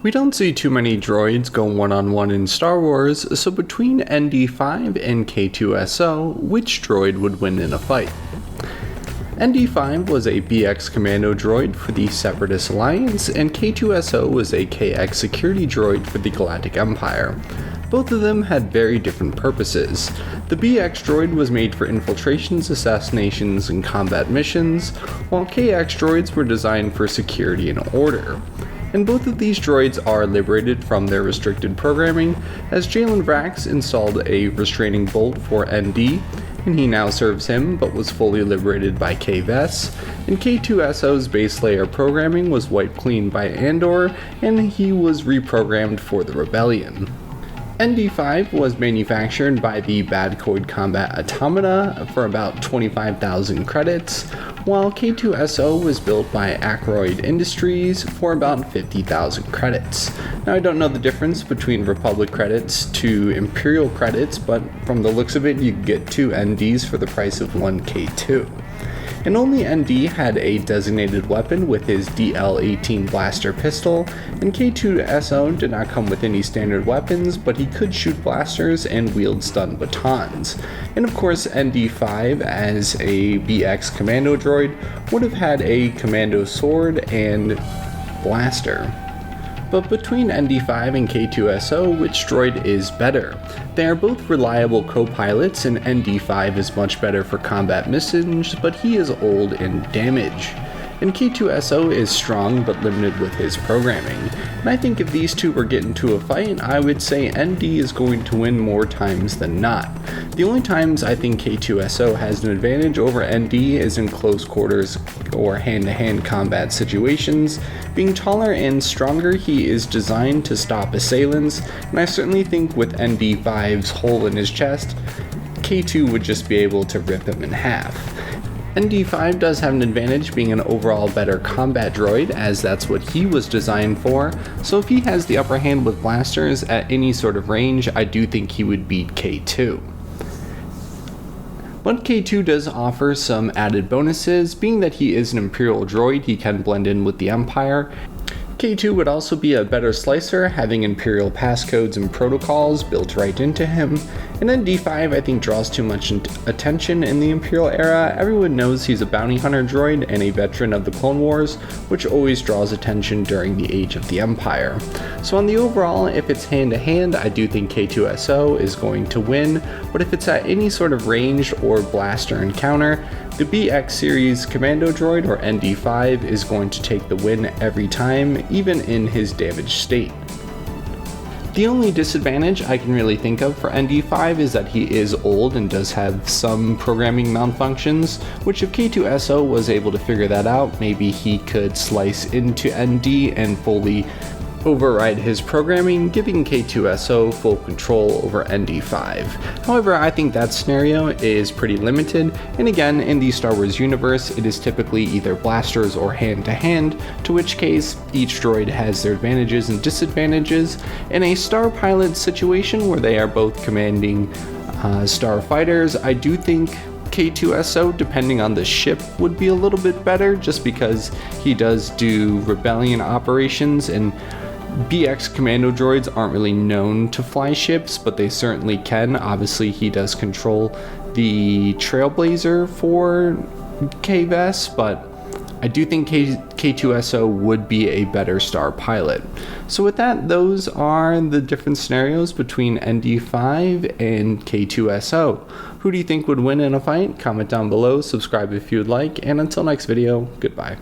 We don't see too many droids go one-on-one in Star Wars, so between ND-5 and K-2S0, which droid would win in a fight? ND-5 was a BX commando droid for the Separatist Alliance, and K-2S0 was a KX security droid for the Galactic Empire. Both of them had very different purposes. The BX droid was made for infiltrations, assassinations, and combat missions, while KX droids were designed for security and order. And both of these droids are liberated from their restricted programming, as Jalen Vrax installed a restraining bolt for ND, and he now serves him, but was fully liberated by K-2S, and K-2S0's base layer programming was wiped clean by Andor, and he was reprogrammed for the Rebellion. ND-5 was manufactured by the Badcoid Combat Automata for about 25,000 credits, while K-2S0 was built by Ackroyd Industries for about 50,000 credits. Now, I don't know the difference between Republic credits to Imperial credits, but from the looks of it, you could get 2 NDs for the price of 1 K2. And only ND had a designated weapon with his DL-18 blaster pistol, and K-2S0 did not come with any standard weapons, but he could shoot blasters and wield stun batons. And of course, ND-5, as a BX commando droid, would have had a commando sword and blaster. But between ND-5 and K-2S0, which droid is better? They are both reliable co-pilots, and ND-5 is much better for combat missions, but he is old and damaged. And K-2S0 is strong but limited with his programming. And I think if these two were getting into a fight, I would say ND is going to win more times than not. The only times I think K-2S0 has an advantage over ND is in close quarters or hand-to-hand combat situations. Being taller and stronger, he is designed to stop assailants, and I certainly think with ND-5's hole in his chest, K2 would just be able to rip him in half. ND-5 does have an advantage being an overall better combat droid, as that's what he was designed for, so if he has the upper hand with blasters at any sort of range, I do think he would beat K2. But K2 does offer some added bonuses, being that he is an Imperial droid, he can blend in with the Empire. K2 would also be a better slicer, having Imperial passcodes and protocols built right into him, and ND-5 I think draws too much attention in the Imperial era. Everyone knows he's a bounty hunter droid and a veteran of the Clone Wars, which always draws attention during the Age of the Empire. So on the overall, if it's hand to hand, I do think K-2S0 is going to win, but if it's at any sort of ranged or blaster encounter, the BX series commando droid, or ND-5, is going to take the win every time, even in his damaged state. The only disadvantage I can really think of for ND-5 is that he is old and does have some programming malfunctions, which if K-2S0 was able to figure that out, maybe he could slice into ND and fully override his programming, giving K-2S0 full control over ND-5. However, I think that scenario is pretty limited, and again, in the Star Wars universe, it is typically either blasters or hand-to-hand, to which case each droid has their advantages and disadvantages. In a star pilot situation where they are both commanding star fighters, I do think K-2S0, depending on the ship, would be a little bit better, just because he does do rebellion operations, and BX commando droids aren't really known to fly ships, but they certainly can. Obviously, he does control the Trailblazer for K-2S, but I do think K-2S0 would be a better star pilot. So with that, those are the different scenarios between ND-5 and K-2S0. Who do you think would win in a fight? Comment down below, subscribe if you'd like, and until next video, goodbye.